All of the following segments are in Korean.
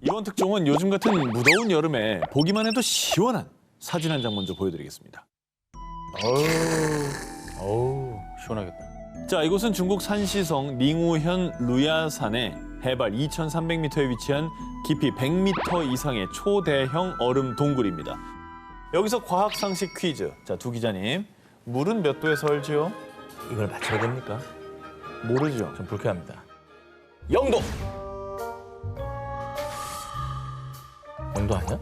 이번 특종은 요즘 같은 무더운 여름에 보기만 해도 시원한 사진 한 장 먼저 보여드리겠습니다. 어우, 시원하겠다. 자, 이곳은 중국 산시성 닝우현 루야산의 해발 2,300m에 위치한 깊이 100m 이상의 초대형 얼음 동굴입니다. 여기서 과학 상식 퀴즈. 자, 두 기자님, 물은 몇 도에 설지요? 이걸 맞춰야 됩니까? 모르죠. 좀 불쾌합니다. 0도! 0도 아니야?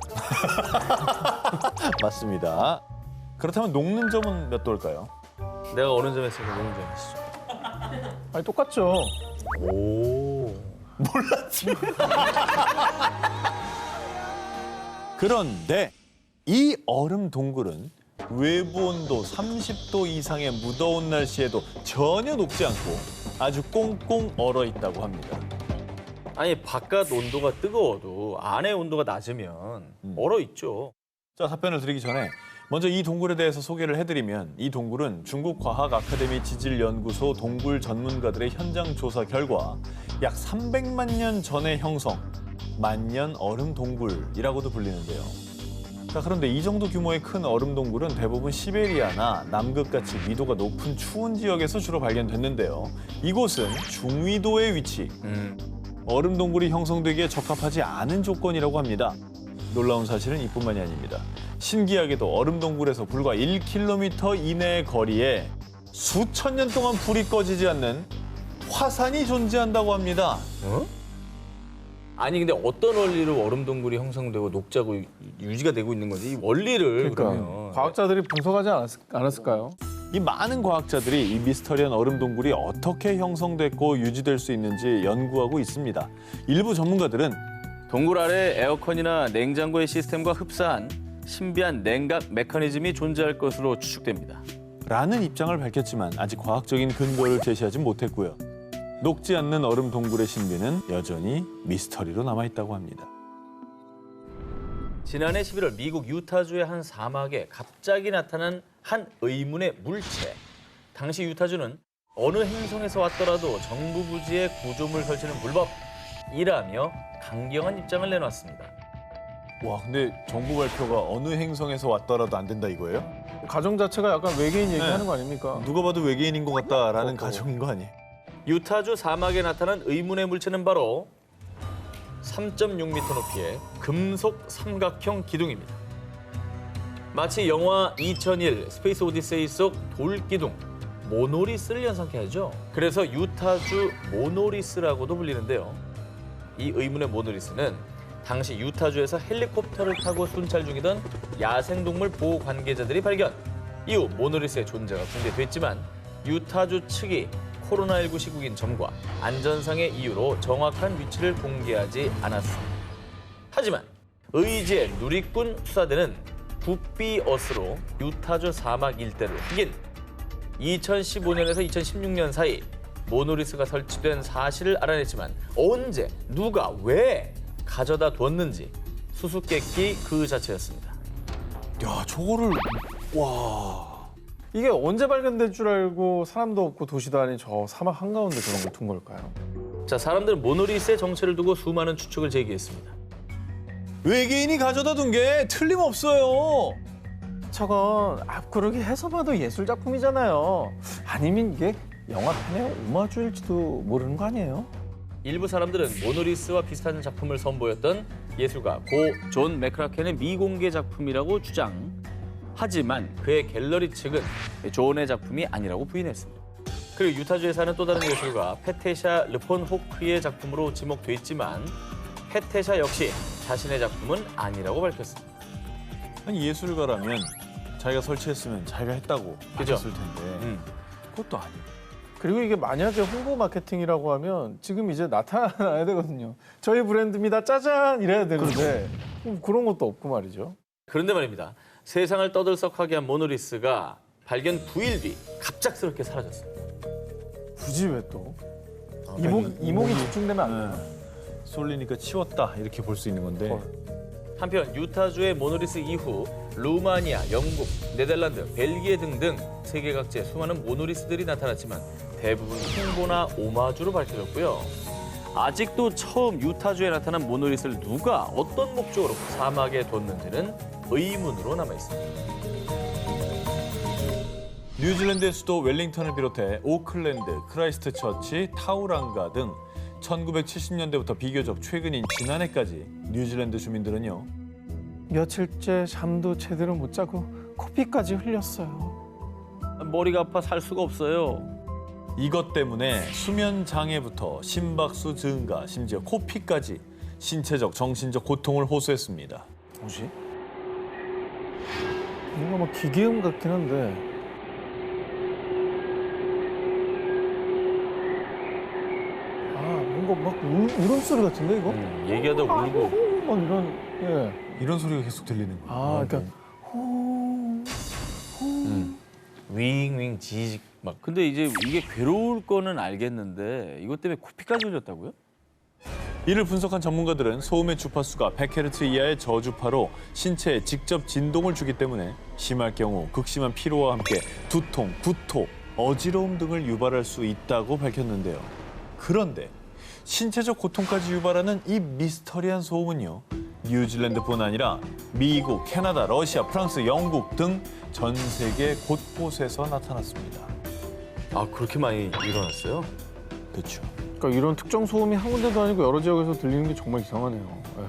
맞습니다. 그렇다면 녹는 점은 몇 도일까요? 내가 어느 점에 있으니까 어느 점에 있어. 아니 똑같죠. 오. 그런데 이 얼음 동굴은 외부 온도 30도 이상의 무더운 날씨에도 전혀 녹지 않고 아주 꽁꽁 얼어 있다고 합니다. 아니, 바깥 온도가 뜨거워도 안에 온도가 낮으면 얼어 있죠. 자, 답변을 드리기 전에 먼저 이 동굴에 대해서 소개를 해드리면 이 동굴은 중국 과학 아카데미 지질연구소 동굴 전문가들의 현장 조사 결과 약 300만 년 전의 형성, 만년 얼음 동굴이라고도 불리는데요. 자, 그런데 이 정도 규모의 큰 얼음 동굴은 대부분 시베리아나 남극같이 위도가 높은 추운 지역에서 주로 발견됐는데요. 이곳은 중위도에 위치, 얼음 동굴이 형성되기에 적합하지 않은 조건이라고 합니다. 놀라운 사실은 이뿐만이 아닙니다. 신기하게도 얼음 동굴에서 불과 1km 이내의 거리에 수천 년 동안 불이 꺼지지 않는 화산이 존재한다고 합니다. 어? 아니, 근데 어떤 원리로 얼음 동굴이 형성되고 녹자고 유지가 되고 있는 건지 이 원리를 그러니까 그러면 과학자들이 분석하지 않았을까요? 이 많은 과학자들이 이 미스터리한 얼음 동굴이 어떻게 형성됐고 유지될 수 있는지 연구하고 있습니다. 일부 전문가들은 동굴 아래 에어컨이나 냉장고의 시스템과 흡사한 신비한 냉각 메커니즘이 존재할 것으로 추측됩니다. 라는 입장을 밝혔지만 아직 과학적인 근거를 제시하지 못했고요. 녹지 않는 얼음 동굴의 신비는 여전히 미스터리로 남아있다고 합니다. 지난해 11월 미국 유타주의 한 사막에 갑자기 나타난 한 의문의 물체. 당시 유타주는 어느 행성에서 왔더라도 정부 부지에 구조물 설치는 불법이라며 강경한 입장을 내놨습니다. 와, 근데 정부 발표가 어느 행성에서 왔더라도 안 된다 이거예요? 가정 자체가 약간 외계인 얘기하는 거 아닙니까? 누가 봐도 외계인인 것 같다라는 가정인 거 아니에요? 유타주 사막에 나타난 의문의 물체는 바로 3.6m 높이의 금속 삼각형 기둥입니다. 마치 영화 2001 스페이스 오디세이 속 돌기둥 모노리스를 연상케 하죠. 그래서 유타주 모노리스라고도 불리는데요. 이 의문의 모노리스는 당시 유타주에서 헬리콥터를 타고 순찰 중이던 야생동물 보호 관계자들이 발견. 이후 모노리스의 존재가 공개됐지만 유타주 측이 코로나19 시국인 점과 안전상의 이유로 정확한 위치를 공개하지 않았습니다. 하지만 의지의 누리꾼 수사대는 북비어스로 유타주 사막 일대를 확인. 2015년에서 2016년 사이 모노리스가 설치된 사실을 알아냈지만 언제, 누가, 왜 가져다 뒀는지 수수께끼 그 자체였습니다. 야, 저거를 와. 이게 언제 발견될 줄 알고 사람도 없고 도시도 아닌 저 사막 한가운데 그런 걸 둔 걸까요? 자, 사람들은 모노리스의 정체를 두고 수많은 추측을 제기했습니다. 외계인이 가져다 둔 게 틀림없어요. 저건 앞구르기 해서 봐도 예술 작품이잖아요. 아니면 이게 영화판의 오마주일지도 모르는 거 아니에요? 일부 사람들은 모노리스와 비슷한 작품을 선보였던 예술가 고 존 맥크라켄의 미공개 작품이라고 주장. 하지만 그의 갤러리 측은 존의 작품이 아니라고 부인했습니다. 그리고 유타주에 사는 또 다른 예술가 페테샤 르폰 호크의 작품으로 지목돼 있지만 페테샤 역시 자신의 작품은 아니라고 밝혔습니다. 아니, 예술가라면 자기가 설치했으면 자기가 했다고 그죠? 하셨을 텐데 그것도 아니고. 그리고 이게 만약에 홍보 마케팅이라고 하면 지금 이제 나타나야 되거든요. 저희 브랜드입니다. 짜잔! 이래야 되는데 그런 것도 없고 말이죠. 그런데 말입니다. 세상을 떠들썩하게 한 모노리스가 발견 9일 뒤 갑작스럽게 사라졌습니다. 굳이 왜 또? 그러니까 이목이 집중되면 안 돼요. 쏠리니까 치웠다 이렇게 볼 수 있는 건데. 한편 유타주의 모노리스 이후 루마니아, 영국, 네덜란드, 벨기에 등등 세계 각지에 수많은 모노리스들이 나타났지만 대부분 홍보나 오마주로 밝혀졌고요. 아직도 처음 유타주에 나타난 모노리스를 누가 어떤 목적으로 사막에 뒀는지는 의문으로 남아 있습니다. 뉴질랜드의 수도 웰링턴을 비롯해 오클랜드, 크라이스트처치, 타우랑가 등 1970년대부터 비교적 최근인 지난해까지 뉴질랜드 주민들은요. 며칠째 잠도 제대로 못 자고 코피까지 흘렸어요. 머리가 아파 살 수가 없어요. 이것 때문에 수면 장애부터 심박수 증가, 심지어 코피까지 신체적, 정신적 고통을 호소했습니다. 뭐지? 뭔가 뭐 기계음 같긴 한데. 아, 뭔가 막 울음소리 같은데 이거? 얘기하다 울고. 막 이런, 예. 이런 소리가 계속 들리는 거예요. 아, 그러니까 호, 윙윙 지직 막. 근데 이제 이게 괴로울 거는 알겠는데 이것 때문에 코피까지 흘렸다고요? 이를 분석한 전문가들은 소음의 주파수가 100Hz 이하의 저주파로 신체에 직접 진동을 주기 때문에 심할 경우 극심한 피로와 함께 두통, 구토, 어지러움 등을 유발할 수 있다고 밝혔는데요. 그런데 신체적 고통까지 유발하는 이 미스터리한 소음은요. 뉴질랜드뿐 아니라 미국, 캐나다, 러시아, 프랑스, 영국 등 전 세계 곳곳에서 나타났습니다. 아 그렇게 많이 일어났어요? 그렇죠. 그러니까 이런 특정 소음이 한 군데도 아니고 여러 지역에서 들리는 게 정말 이상하네요. 예.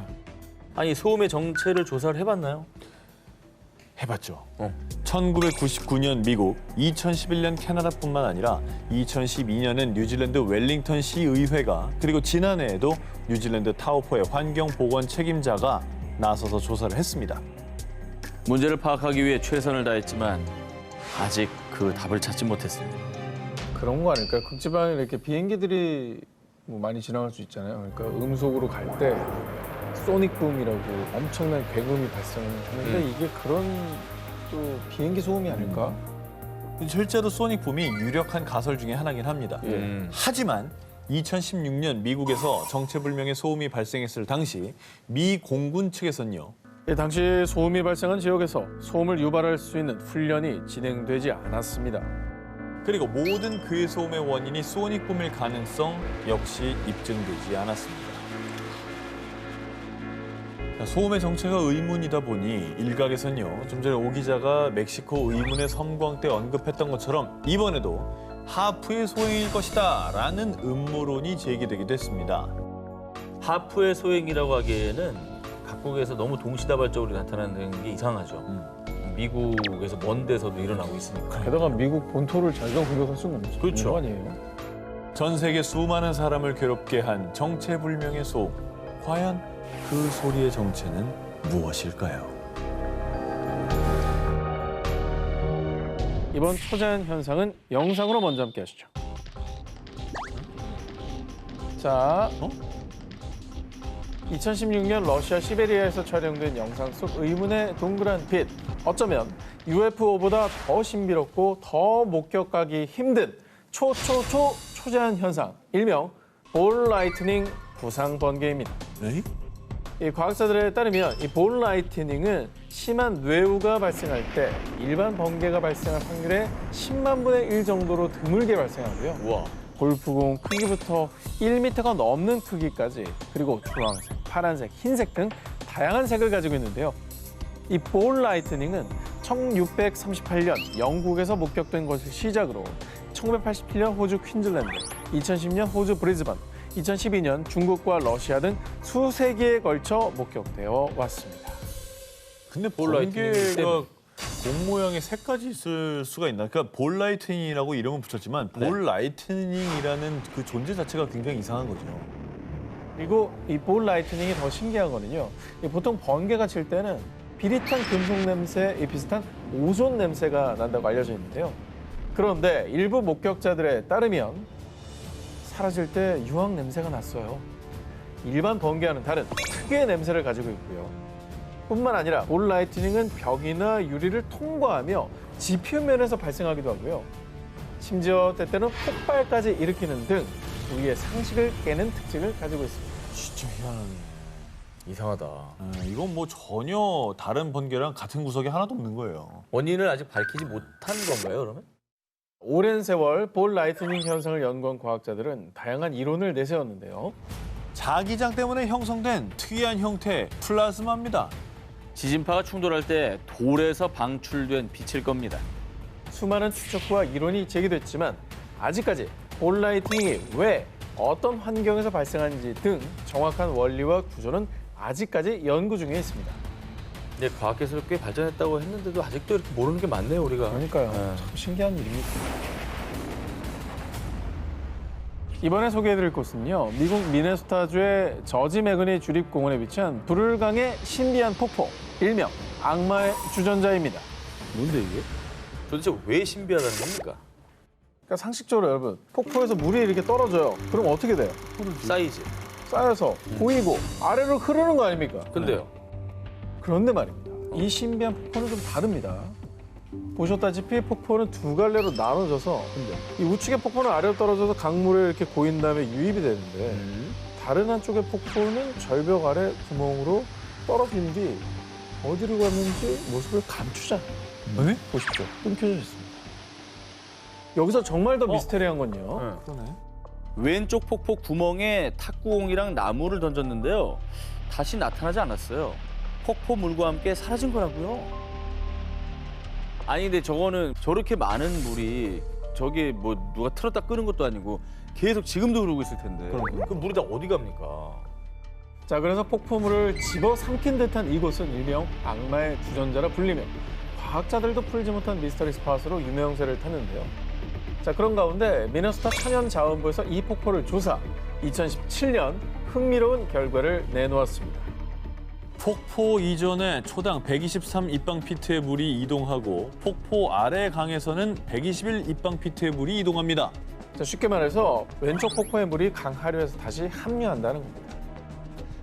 아니 소음의 정체를 조사를 해봤나요? 해봤죠. 1999년 미국, 2011년 캐나다뿐만 아니라 2012년엔 뉴질랜드 웰링턴 시의회가 그리고 지난해에도 뉴질랜드 타우포의 환경보건 책임자가 나서서 조사를 했습니다. 문제를 파악하기 위해 최선을 다했지만 아직 그 답을 찾지 못했습니다. 그런 거 아닐까요? 극지방에 이렇게 비행기들이 뭐 많이 지나갈 수 있잖아요. 그러니까 음속으로 갈 때 소닉붐이라고 엄청난 굉음이 발생을 하는데 이게 그런 또 비행기 소음이 아닐까? 실제로 소닉붐이 유력한 가설 중에 하나긴 합니다. 하지만 2016년 미국에서 정체불명의 소음이 발생했을 당시 미 공군 측에서는요. 예, 당시 소음이 발생한 지역에서 소음을 유발할 수 있는 훈련이 진행되지 않았습니다. 그리고 모든 그의 소음의 원인이 소닉붐일 가능성 역시 입증되지 않았습니다. 소음의 정체가 의문이다 보니 일각에서는요. 좀 전에 오 기자가 멕시코 의문의 섬광 때 언급했던 것처럼 이번에도 하프의 소행일 것이다 라는 음모론이 제기되기도 했습니다. 하프의 소행이라고 하기에는 각국에서 너무 동시다발적으로 나타나는 게 이상하죠. 미국에서 먼 데서도 일어나고 있으니까. 게다가 미국 본토를 자기가 공격할 수는 없는 그렇죠. 거 아니에요? 전 세계 수많은 사람을 괴롭게 한 정체불명의 소음. 과연 그 소리의 정체는 무엇일까요? 이번 초자연 현상은 영상으로 먼저 함께 하시죠. 자, 2016년 러시아 시베리아에서 촬영된 영상 속 의문의 동그란 빛. 어쩌면 UFO보다 더 신비롭고 더 목격하기 힘든 초자연 현상, 일명 볼 라이트닝 부상 번개입니다. 네? 이 과학자들에 따르면 이 볼 라이트닝은 심한 뇌우가 발생할 때 일반 번개가 발생할 확률의 10만 분의 1 정도로 드물게 발생하고요. 우와. 골프공 크기부터 1m가 넘는 크기까지 그리고 주황색, 파란색, 흰색 등 다양한 색을 가지고 있는데요. 이 볼 라이트닝은 1638년 영국에서 목격된 것을 시작으로 1987년 호주 퀸즐랜드, 2010년 호주 브리즈번, 2012년 중국과 러시아 등 수세기에 걸쳐 목격되어 왔습니다. 근데 볼 라이트닝 번개가 공 모양의 색까지 있을 수가 있나? 그러니까 볼 라이트닝이라고 이름은 붙였지만 볼 라이트닝이라는 그 존재 자체가 굉장히 이상한 거죠. 그리고 이 볼 라이트닝이 더 신기한 거는요. 이 보통 번개가 칠 때는 비릿한 금속 냄새, 비슷한 오존 냄새가 난다고 알려져 있는데요. 그런데 일부 목격자들에 따르면 사라질 때 유황 냄새가 났어요. 일반 번개와는 다른 특유의 냄새를 가지고 있고요. 뿐만 아니라 볼 라이트닝은 벽이나 유리를 통과하며 지표면에서 발생하기도 하고요. 심지어 때때는 폭발까지 일으키는 등 우리의 상식을 깨는 특징을 가지고 있습니다. 진짜 희한하네. 이상하다. 이건 뭐 전혀 다른 번개랑 같은 구석이 하나도 없는 거예요. 원인을 아직 밝히지 못한 건가요, 그러면? 오랜 세월 볼 라이트닝 현상을 연구한 과학자들은 다양한 이론을 내세웠는데요. 자기장 때문에 형성된 특이한 형태의 플라즈마입니다. 지진파가 충돌할 때 돌에서 방출된 빛일 겁니다. 수많은 추측과 이론이 제기됐지만 아직까지 볼 라이트닝이 왜 어떤 환경에서 발생하는지 등 정확한 원리와 구조는 아직까지 연구 중에 있습니다. 근데 과학기술이 꽤 발전했다고 했는데도 아직도 이렇게 모르는 게 많네요, 우리가. 그러니까요. 네. 참 신기한 일입니다. 이번에 소개해드릴 곳은요. 미국 미네소타주의 저지 매그니 주립공원에 위치한 불을강의 신비한 폭포, 일명 악마의 주전자입니다. 뭔데 이게? 도대체 왜 신비하다는 겁니까? 그러니까 상식적으로 여러분, 폭포에서 물이 이렇게 떨어져요. 그럼 어떻게 돼요? 사이즈. 쌓여서 고이고 아래로 흐르는 거 아닙니까? 근데요. 그런데 말입니다. 이 신비한 폭포는 좀 다릅니다. 보셨다시피 폭포는 두 갈래로 나눠져서 이 우측의 폭포는 아래로 떨어져서 강물에 이렇게 고인 다음에 유입이 되는데 다른 한쪽의 폭포는 절벽 아래 구멍으로 떨어진 뒤 어디로 갔는지 모습을 감추자. 네? 보십시오. 끊겨져 있습니다. 여기서 정말 더 미스테리한 건요. 그러네. 왼쪽 폭포 구멍에 탁구공이랑 나무를 던졌는데요. 다시 나타나지 않았어요. 폭포 물과 함께 사라진 거라고요. 아니 근데 저거는 저렇게 많은 물이 저게 뭐 누가 틀었다 끄는 것도 아니고 계속 지금도 그러고 있을 텐데. 그 물이 다 어디 갑니까? 자, 그래서 폭포물을 집어삼킨 듯한 이곳은 일명 악마의 주전자라 불리며 과학자들도 풀지 못한 미스터리 스팟으로 유명세를 탔는데요. 자, 그런 가운데 미네소타 천연자원부에서 이 폭포를 조사, 2017년 흥미로운 결과를 내놓았습니다. 폭포 이전에 초당 123 입방피트의 물이 이동하고 폭포 아래 강에서는 121 입방피트의 물이 이동합니다. 자, 쉽게 말해서 왼쪽 폭포의 물이 강 하류에서 다시 합류한다는 겁니다.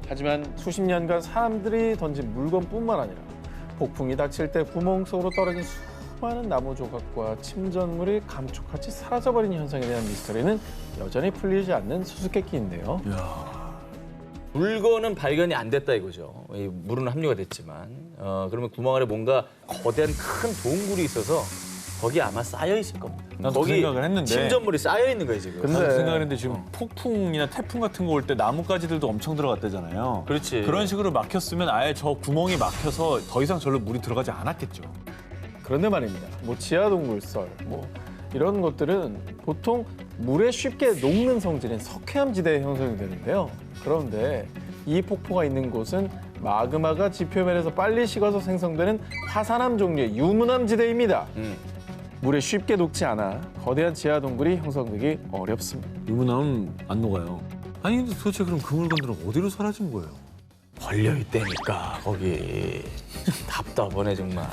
하지만 수십 년간 사람들이 던진 물건뿐만 아니라 폭풍이 닥칠 때 구멍 속으로 떨어진 수많은 나무 조각과 침전물이 감쪽같이 사라져버린 현상에 대한 미스터리는 여전히 풀리지 않는 수수께끼인데요. 물건은 발견이 안 됐다 이거죠. 이 물은 합류가 됐지만 그러면 구멍 아래 뭔가 거대한 큰 동굴이 있어서 거기 아마 쌓여 있을 겁니다. 나도 그 생각을 했는데. 침전물이 쌓여 있는 거예요 지금. 근데- 나도 생각했는데 지금 폭풍이나 태풍 같은 거 올 때 나뭇가지들도 엄청 들어갔대잖아요. 그렇지. 그런 식으로 막혔으면 아예 저 구멍이 막혀서 더 이상 절로 물이 들어가지 않았겠죠. 그런데 말입니다. 뭐 지하 동굴설, 뭐 이런 것들은 보통 물에 쉽게 녹는 성질인 석회암 지대에 형성이 되는데요. 그런데 이 폭포가 있는 곳은 마그마가 지표면에서 빨리 식어서 생성되는 화산암 종류의 유문암 지대입니다. 물에 쉽게 녹지 않아 거대한 지하 동굴이 형성되기 어렵습니다. 유문함은 안 녹아요. 아니 근데 도대체 그럼 그 물건들은 어디로 사라진 거예요? 걸려 있다니까 거기. 답답하네 정말.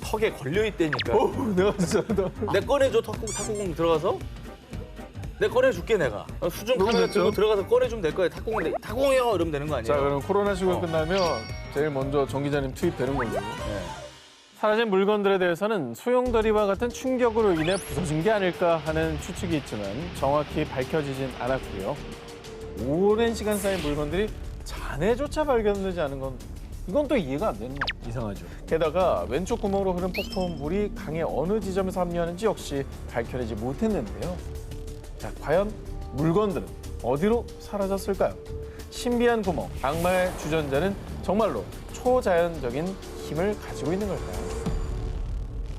턱에 걸려 있다니까. 내가 진짜 내 꺼내줘 탁구공 들어가서. 내 꺼내줄게 내가. 수중 너무 카메라 됐죠? 들고 들어가서 꺼내주면 될 거야. 탁구공이요 이러면 되는 거 아니에요? 자, 그럼 코로나 시국이 끝나면 제일 먼저 정 기자님 투입되는 걸로. 네. 사라진 물건들에 대해서는 소용돌이와 같은 충격으로 인해 부서진 게 아닐까 하는 추측이 있지만 정확히 밝혀지진 않았고요. 오랜 시간 쌓인 물건들이 잔해조차 발견되지 않은 건 이건 또 이해가 안 되는 거예요. 이상하죠. 게다가 왼쪽 구멍으로 흐른 폭포물이 강의 어느 지점에서 합류하는지 역시 밝혀내지 못했는데요. 자, 과연 물건들은 어디로 사라졌을까요? 신비한 구멍, 악마의 주전자는 정말로 초자연적인 힘을 가지고 있는 걸까요?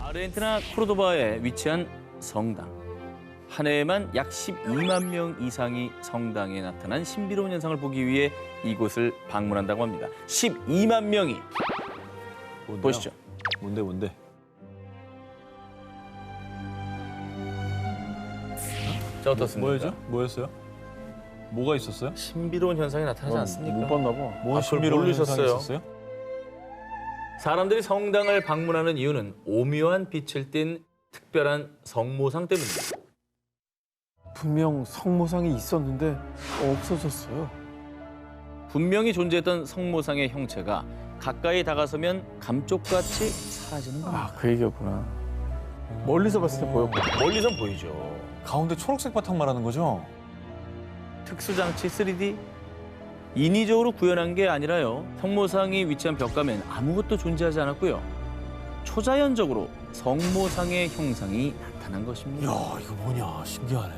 아르헨티나 코르도바에 위치한 성당. 한 해에만 약 12만 명 이상이 성당에 나타난 신비로운 현상을 보기 위해 이곳을 방문한다고 합니다. 12만 명이. 뭔데요? 보시죠. 뭔데? 자, 어떻습니까? 뭐였죠? 뭐였어요? 뭐가 있었어요? 신비로운 현상이 나타나지 않습니까? 못 봤나 봐. 뭔 그걸 신비로운 모르셨어요? 현상이 있었어요? 사람들이 성당을 방문하는 이유는 오묘한 빛을 띤 특별한 성모상 때문입니다. 분명 성모상이 있었는데 없어졌어요. 분명히 존재했던 성모상의 형체가 가까이 다가서면 감쪽같이 사라지는 겁니다. 아, 그 얘기였구나. 멀리서 봤을 때 보였고. 멀리선 보이죠. 가운데 초록색 바탕 말하는 거죠? 특수장치 3D? 인위적으로 구현한 게 아니라요. 성모상이 위치한 벽감엔 아무것도 존재하지 않았고요. 초자연적으로 성모상의 형상이 나타난 것입니다. 야, 이거 뭐냐, 신기하네.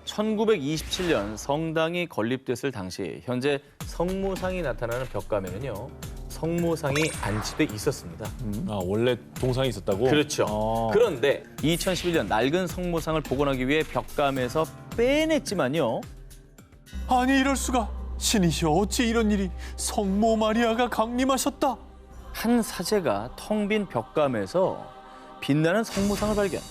1927년 성당이 건립됐을 당시 현재 성모상이 나타나는 벽감에는요. 성모상이 안치돼 있었습니다. 아, 원래 동상이 있었다고? 그렇죠. 그런데 2011년 낡은 성모상을 복원하기 위해 벽감에서 빼냈지만요. 아니, 이럴 수가. 신이시여, 어찌 이런 일이. 성모 마리아가 강림하셨다. 한 사제가 텅 빈 벽감에서 빛나는 성모상을 발견.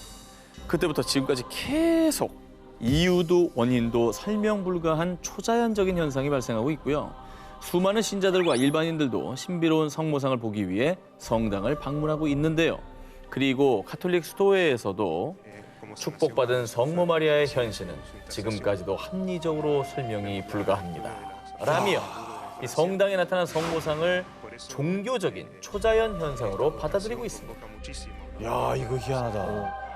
그때부터 지금까지 계속 이유도 원인도 설명 불가한 초자연적인 현상이 발생하고 있고요. 수많은 신자들과 일반인들도 신비로운 성모상을 보기 위해 성당을 방문하고 있는데요. 그리고 카톨릭 수도회에서도 축복받은 성모 마리아의 현신은 지금까지도 합리적으로 설명이 불가합니다. 라며 이 성당에 나타난 성모상을 종교적인 초자연 현상으로 받아들이고 있습니다. 야, 이거 희한하다.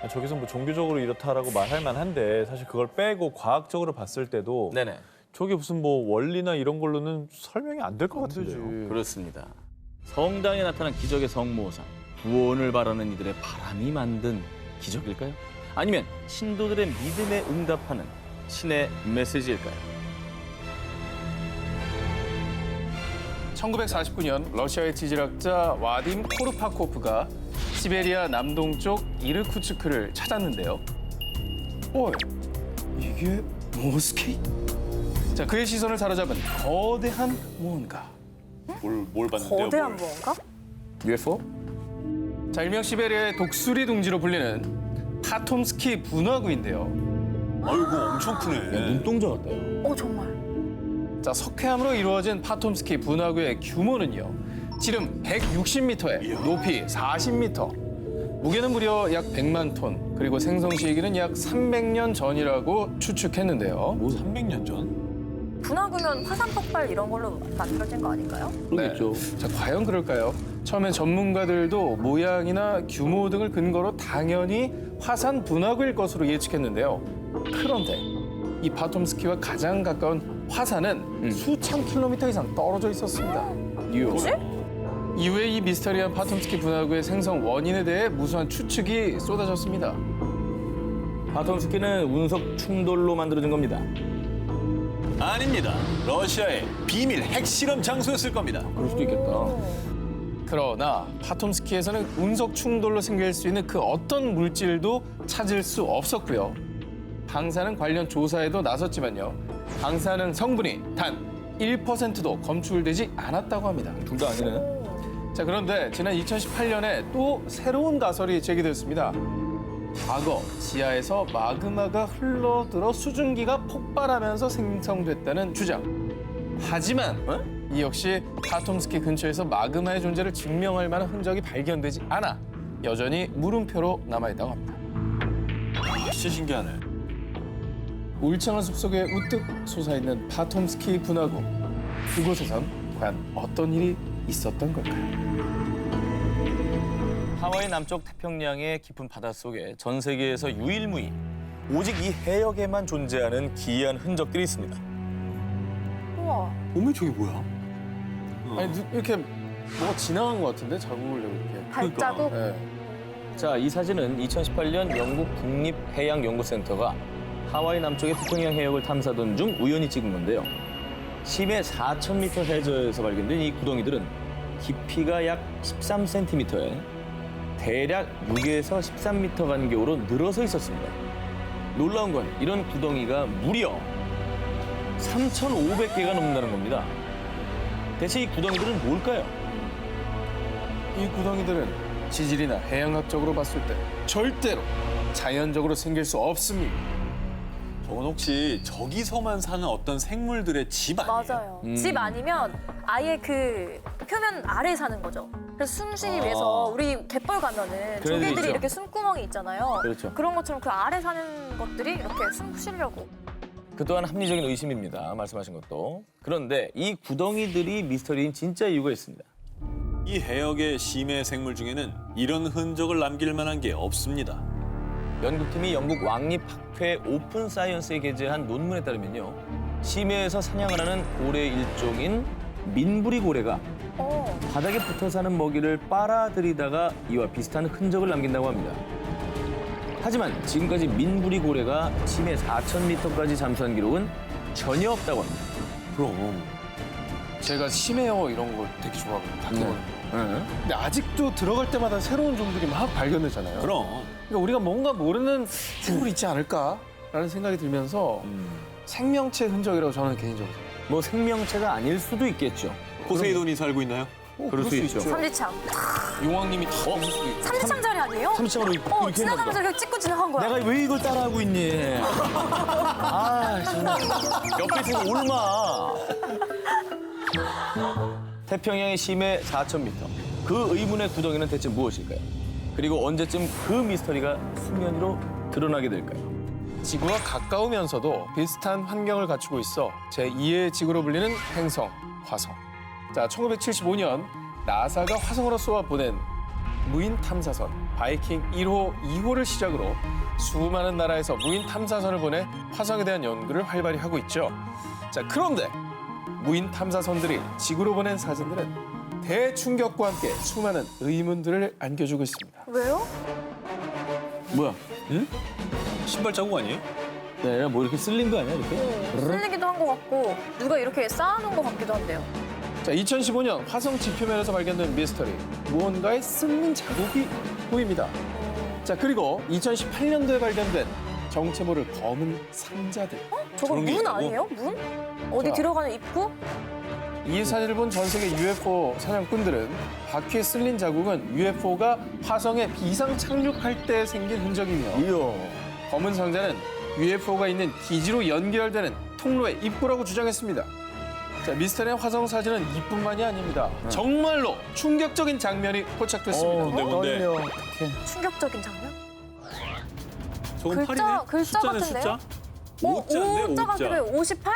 저기서 뭐 종교적으로 이렇다라고 말할 만한데 사실 그걸 빼고 과학적으로 봤을 때도 네네. 저게 무슨 뭐 원리나 이런 걸로는 설명이 안 될 것 같은데요. 그렇습니다. 성당에 나타난 기적의 성모상, 구원을 바라는 이들의 바람이 만든 기적일까요? 아니면 신도들의 믿음에 응답하는 신의 메시지일까요? 1949년 러시아의 지질학자 와딤 코르파코프가 시베리아 남동쪽 이르쿠츠크를 찾았는데요. 이게 모스키? 자, 그의 시선을 사로잡은 거대한 무언가. 뭘 봤는데요? 거대한 무언가? UFO? 자, 일명 시베리아의 독수리 둥지로 불리는 파톰스키 분화구인데요. 아이고, 엄청 크네. 눈동자 같아요. 정말. 자, 석회암으로 이루어진 파톰스키 분화구의 규모는요. 지름 160m에 높이 40m. 무게는 무려 약 100만 톤. 그리고 생성 시기는 약 300년 전이라고 추측했는데요. 뭐 300년 전? 분화구면 화산 폭발 이런 걸로 만들어진 거 아닐까요? 그렇겠죠. 자, 과연 그럴까요? 처음엔 전문가들도 모양이나 규모 등을 근거로 당연히 화산 분화구일 것으로 예측했는데요. 그런데 이 파톰스키와 가장 가까운 화산은 수천 킬로미터 이상 떨어져 있었습니다. 뭐지? 이후에 이 미스터리한 파톰스키 분화구의 생성 원인에 대해 무수한 추측이 쏟아졌습니다. 파톰스키는 운석 충돌로 만들어진 겁니다. 아닙니다. 러시아의 비밀 핵실험 장소였을 겁니다. 그럴 수도 있겠다. 그러나 파톰스키에서는 운석 충돌로 생길 수 있는 그 어떤 물질도 찾을 수 없었고요. 방사능 관련 조사에도 나섰지만요. 방사능 성분이 단 1%도 검출되지 않았다고 합니다. 둘 다 아니네. 자, 그런데 지난 2018년에 또 새로운 가설이 제기됐습니다. 과거 지하에서 마그마가 흘러들어 수증기가 폭발하면서 생성됐다는 주장. 하지만 이 역시 파톰스키 근처에서 마그마의 존재를 증명할 만한 흔적이 발견되지 않아 여전히 물음표로 남아있다고 합니다. 진짜 신기하네. 울창한 숲속에 우뚝 솟아있는 파톰스키 분화구. 그곳에선 과연 어떤 일이 있었던 걸까요? 하와이 남쪽 태평양의 깊은 바닷속에 전 세계에서 유일무이 오직 이 해역에만 존재하는 기이한 흔적들이 있습니다. 우와. 어머, 저게 뭐야? 아니, 이렇게 뭐가 지나간 것 같은데? 자국을 이렇게. 발자국? 네. 자, 이 사진은 2018년 영국 국립해양연구센터가 하와이 남쪽의 태평양 해역을 탐사하던 중 우연히 찍은 건데요. 심해 4,000m 해저에서 발견된 이 구덩이들은 깊이가 약 13cm에 대략 6에서 13m 간격으로 늘어서 있었습니다. 놀라운 건 이런 구덩이가 무려 3,500개가 넘는다는 겁니다. 대체 이 구덩이들은 뭘까요? 이 구덩이들은 지질이나 해양학적으로 봤을 때 절대로 자연적으로 생길 수 없습니다. 저건 혹시 저기서만 사는 어떤 생물들의 집 아니에요? 맞아요. 집 아니면 아예 그 표면 아래 사는 거죠. 그래서 숨쉬기 위해서 우리 갯벌 가면은 그런 데 조개들이 있죠. 이렇게 숨구멍이 있잖아요. 그렇죠. 그런 것처럼 그 아래 사는 것들이 이렇게 숨 쉬려고. 그 또한 합리적인 의심입니다. 말씀하신 것도. 그런데 이 구덩이들이 미스터리인 진짜 이유가 있습니다. 이 해역의 심해 생물 중에는 이런 흔적을 남길 만한 게 없습니다. 연구팀이 영국 왕립학회 오픈 사이언스에 게재한 논문에 따르면요. 심해에서 사냥을 하는 고래 일종인 민부리 고래가 바닥에 붙어 사는 먹이를 빨아들이다가 이와 비슷한 흔적을 남긴다고 합니다. 하지만 지금까지 민부리 고래가 심해 4,000m까지 잠수한 기록은 전혀 없다고 합니다. 그럼. 제가 심해요 이런 거 되게 좋아하거든요. 다큐거든요. 네. 근데 아직도 들어갈 때마다 새로운 종들이 막 발견되잖아요. 그럼. 그러니까 우리가 뭔가 모르는 생물이 있지 않을까라는 생각이 들면서 생명체 흔적이라고 저는 개인적으로 생각해요. 뭐 생명체가 아닐 수도 있겠죠. 포세이돈이 살고 있나요? 그럴 수 있죠. 삼지창. 용왕님이 다 있을 수도 있고. 삼지창 자리 아니에요? 삼지창으로 이렇게 했나 지나가면서 보다. 그냥 찍고 지나간 거야. 내가 왜 이걸 따라하고 있니? 아, 정말. 옆에 있으면 올마. 태평양의 심해 4,000m. 그 의문의 구덩이는 대체 무엇일까요? 그리고 언제쯤 그 미스터리가 수면 위로 드러나게 될까요? 지구와 가까우면서도 비슷한 환경을 갖추고 있어 제2의 지구로 불리는 행성, 화성. 자, 1975년 나사가 화성으로 쏘아 보낸 무인 탐사선 바이킹 1호, 2호를 시작으로 수많은 나라에서 무인 탐사선을 보내 화성에 대한 연구를 활발히 하고 있죠. 자, 그런데 무인 탐사선들이 지구로 보낸 사진들은 대충격과 함께 수많은 의문들을 안겨주고 있습니다. 왜요? 뭐야? 신발 자국 아니에요? 네, 뭐 이렇게 쓸린 거 아니야, 이렇게? 쓸리기도 한 것 같고 누가 이렇게 쌓아놓은 것 같기도 한데요. 자, 2015년 화성 지표면에서 발견된 미스터리. 무언가의 쓸린 자국이 보입니다. 자, 그리고 2018년도에 발견된 정체 모를 검은 상자들. 저거 저런 게 문 있다고? 아니에요? 문? 어디 자. 들어가는 입구? 이 사진을 본 전 세계 UFO 사냥꾼들은 바퀴에 쓸린 자국은 UFO가 화성에 비상 착륙할 때 생긴 흔적이며 이야. 검은 상자는 UFO가 있는 기지로 연결되는 통로의 입구라고 주장했습니다. 자, 미스터리한 화성 사진은 이뿐만이 아닙니다. 정말로 충격적인 장면이 포착됐습니다. 뭔데? 충격적인 장면? 저건 글자 팔이네? 숫자네, 같은데요? 숫자? 오자인데, 오자 오자. 같기도 해요. 58?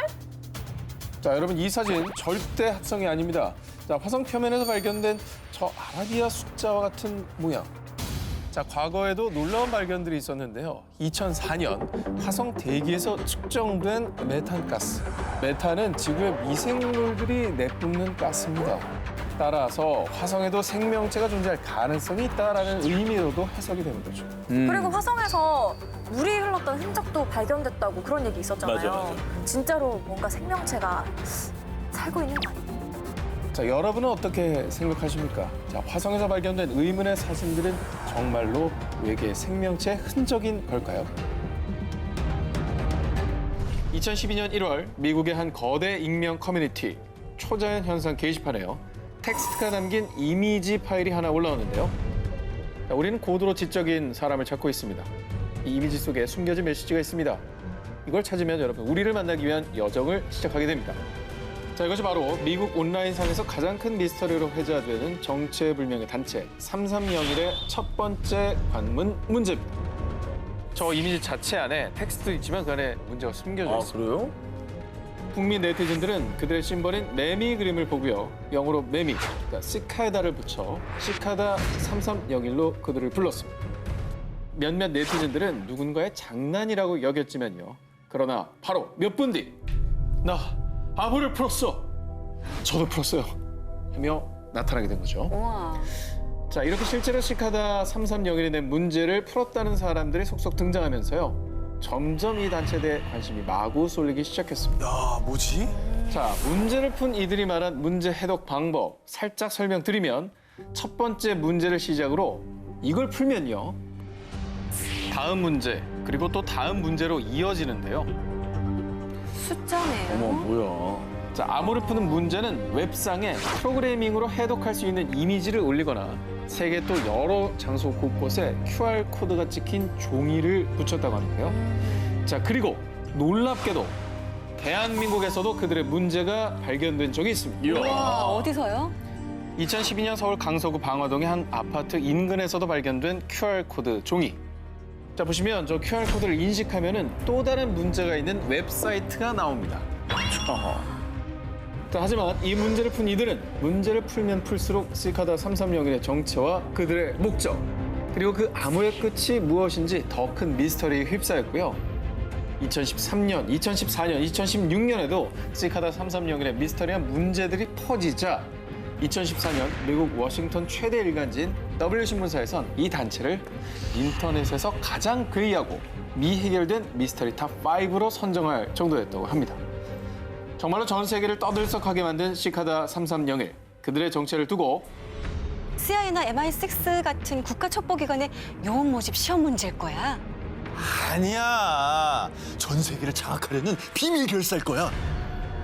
자, 여러분 이 사진 절대 합성이 아닙니다. 자, 화성 표면에서 발견된 저 아라비아 숫자와 같은 모양. 자, 과거에도 놀라운 발견들이 있었는데요. 2004년 화성 대기에서 측정된 메탄가스. 메탄은 지구의 미생물들이 내뿜는 가스입니다. 따라서 화성에도 생명체가 존재할 가능성이 있다라는 의미로도 해석이 되는 거죠. 그리고 화성에서 물이 흘렀던 흔적도 발견됐다고 그런 얘기 있었잖아요. 맞아. 진짜로 뭔가 생명체가 살고 있는 거 아니에요? 자, 여러분은 어떻게 생각하십니까? 자, 화성에서 발견된 의문의 사진들은 정말로 외계 생명체 흔적인 걸까요? 2012년 1월 미국의 한 거대 익명 커뮤니티 초자연 현상 게시판에요. 텍스트가 담긴 이미지 파일이 하나 올라오는데요. 자, 우리는 고도로 지적인 사람을 찾고 있습니다. 이 이미지 속에 숨겨진 메시지가 있습니다. 이걸 찾으면 여러분 우리를 만나기 위한 여정을 시작하게 됩니다. 자, 이것이 바로 미국 온라인상에서 가장 큰 미스터리로 회자되는 정체불명의 단체 330일의 첫 번째 관문 문제입니다. 저 이미지 자체 안에 텍스트도 있지만 그 안에 문제가 숨겨져 아, 있습니다. 그래요? 북미 네티즌들은 그들의 심벌인 매미 그림을 보고요. 영어로 매미, 그러니까 시카다를 붙여 시카다 3301로 그들을 불렀습니다. 몇몇 네티즌들은 누군가의 장난이라고 여겼지만요. 그러나 바로 몇 분 뒤 나 암호를 풀었어. 저도 풀었어요. 하며 나타나게 된 거죠. 우와. 자, 이렇게 실제로 시카다 3301이 낸 문제를 풀었다는 사람들이 속속 등장하면서요. 점점 이 단체에 대해 관심이 마구 쏠리기 시작했습니다. 야, 뭐지? 자, 문제를 푼 이들이 말한 문제 해독 방법 살짝 설명드리면 첫 번째 문제를 시작으로 이걸 풀면요. 다음 문제, 그리고 또 다음 문제로 이어지는데요. 숫자네요. 어머, 뭐야. 자, 암호를 푸는 문제는 웹상에 프로그래밍으로 해독할 수 있는 이미지를 올리거나 세계 또 여러 장소 곳곳에 QR코드가 찍힌 종이를 붙였다고 하는데요. 자, 그리고 놀랍게도 대한민국에서도 그들의 문제가 발견된 적이 있습니다. 와, 어디서요? 2012년 서울 강서구 방화동의 한 아파트 인근에서도 발견된 QR코드 종이. 자, 보시면 저 QR코드를 인식하면은 또 다른 문제가 있는 웹사이트가 나옵니다. 자, 하지만 이 문제를 푼 이들은 문제를 풀면 풀수록 시카다 3301의 정체와 그들의 목적, 그리고 그 암호의 끝이 무엇인지 더 큰 미스터리에 휩싸였고요. 2013년, 2014년, 2016년에도 시카다 3301의 미스터리한 문제들이 터지자 2014년 미국 워싱턴 최대 일간지인 W신문사에선 이 단체를 인터넷에서 가장 괴이하고 미해결된 미스터리 탑 5로 선정할 정도였다고 합니다. 정말로 전 세계를 떠들썩하게 만든 시카다 3301. 그들의 정체를 두고 CIA나 MI6 같은 국가 첩보기관의 요원 모집 시험 문제일 거야. 아니야. 전 세계를 장악하려는 비밀 결사일 거야.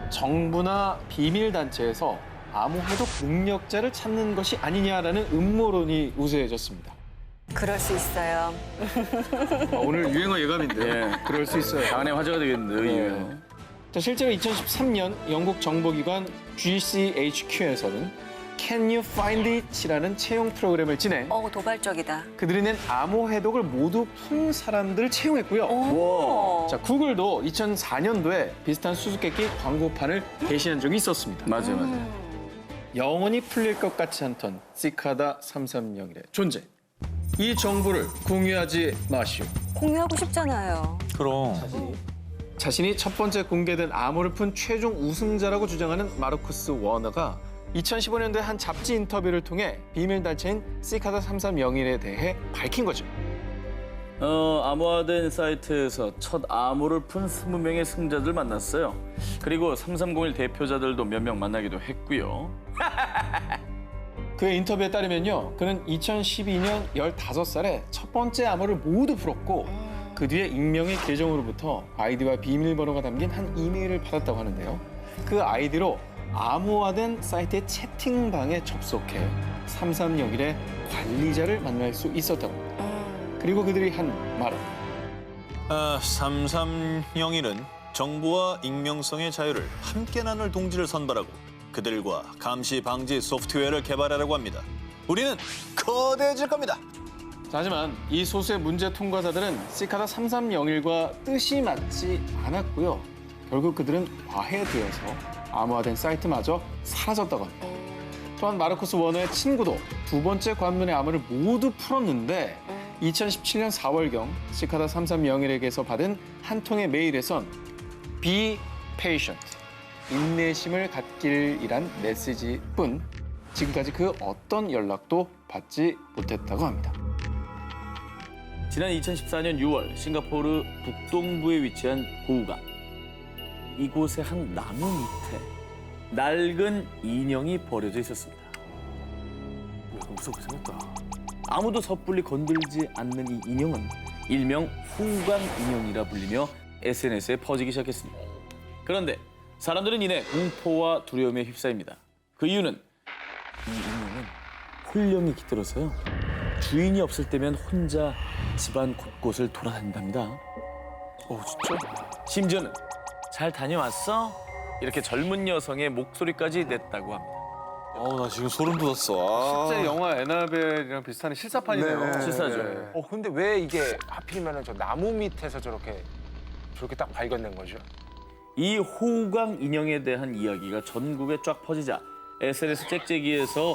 정부나 비밀단체에서 암호 해독 능력자를 찾는 것이 아니냐라는 음모론이 우세해졌습니다. 그럴 수 있어요. 오늘 유행어 예감인데요. 예. 그럴 수 있어요. 장안의 화제가 되겠는데요, 이 유행어. 자, 실제로 2013년 영국 정보기관 GCHQ에서는 Can You Find It이라는 채용 프로그램을 진행. 도발적이다. 그들이 낸 암호 해독을 모두 푼 사람들을 채용했고요. 오. 자, 구글도 2004년도에 비슷한 수수께끼 광고판을 게시한 적이 있었습니다. 맞아요. 영원히 풀릴 것 같지 않던 시카다 3301의 존재. 이 정보를 공유하지 마시오. 공유하고 싶잖아요. 그럼. 자신이 첫 번째 공개된 암호를 푼 최종 우승자라고 주장하는 마르쿠스 워너가 2015년도에 한 잡지 인터뷰를 통해 비밀단체인 시카다 3301에 대해 밝힌 거죠. 암호화된 사이트에서 첫 암호를 푼 20명의 승자들 만났어요. 그리고 3301 대표자들도 몇 명 만나기도 했고요. 그의 인터뷰에 따르면요. 그는 2012년 15살에 첫 번째 암호를 모두 풀었고 그 뒤에 익명의 계정으로부터 아이디와 비밀번호가 담긴 한 이메일을 받았다고 하는데요. 그 아이디로 암호화된 사이트의 채팅방에 접속해 3301의 관리자를 만날 수 있었다고 합니다. 그리고 그들이 한 말은 3301은 정보와 익명성의 자유를 함께 나눌 동지를 선발하고 그들과 감시 방지 소프트웨어를 개발하려고 합니다. 우리는 거대해질 겁니다. 자, 하지만 이 소수의 문제 통과자들은 시카다 3301과 뜻이 맞지 않았고요. 결국 그들은 과해되어서 암호화된 사이트마저 사라졌다고 합니다. 또한 마르쿠스 워너의 친구도 두 번째 관문의 암호를 모두 풀었는데 2017년 4월경 시카다 3301에게서 받은 한 통의 메일에선 Be patient, 인내심을 갖길이란 메시지뿐 지금까지 그 어떤 연락도 받지 못했다고 합니다. 지난 2014년 6월 싱가포르 북동부에 위치한 고우강. 이곳의 한 나무 밑에 낡은 인형이 버려져 있었습니다. 무섭게 생겼다. 아무도 섣불리 건들지 않는 이 인형은 일명 후광 인형이라 불리며 SNS에 퍼지기 시작했습니다. 그런데 사람들은 이내 공포와 두려움에 휩싸입니다. 그 이유는 이 인형은 혼령이 깃들어서요. 주인이 없을 때면 혼자 집안 곳곳을 돌아다닌답니다. 진짜? 심지어는 잘 다녀왔어? 이렇게 젊은 여성의 목소리까지 냈다고 합니다. 나 지금 소름 돋았어. 실제 영화 에나벨이랑 비슷한 실사판이네요. 실사죠. 근데 왜 이게 하필이면 저 나무 밑에서 저렇게 딱 발견된 거죠? 이 호우광 인형에 대한 이야기가 전국에 쫙 퍼지자 SNS 짹짹이에서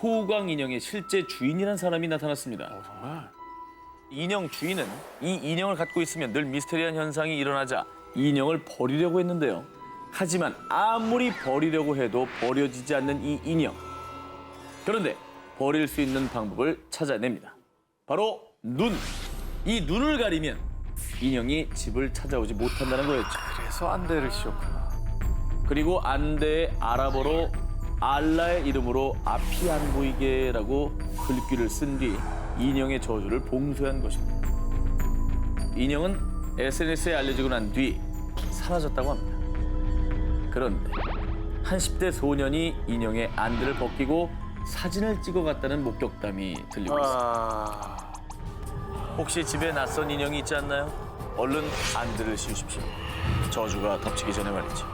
호우광 인형의 실제 주인이란 사람이 나타났습니다. 정말? 인형 주인은 이 인형을 갖고 있으면 늘 미스테리한 현상이 일어나자 인형을 버리려고 했는데요. 하지만 아무리 버리려고 해도 버려지지 않는 이 인형. 그런데 버릴 수 있는 방법을 찾아냅니다. 바로 눈. 이 눈을 가리면 인형이 집을 찾아오지 못한다는 거였죠. 그래서 안대를 씌웠구나. 그리고 안대의 아랍어로 알라의 이름으로 앞이 안 보이게라고 글귀를 쓴 뒤 인형의 저주를 봉쇄한 것입니다. 인형은 SNS에 알려지고 난 뒤 사라졌다고 합니다. 그런데 한 10대 소년이 인형의 안대를 벗기고 사진을 찍어갔다는 목격담이 들리고 있습니다. 혹시 집에 낯선 인형이 있지 않나요? 얼른 안대를 씌우십시오. 저주가 덮치기 전에 말이죠.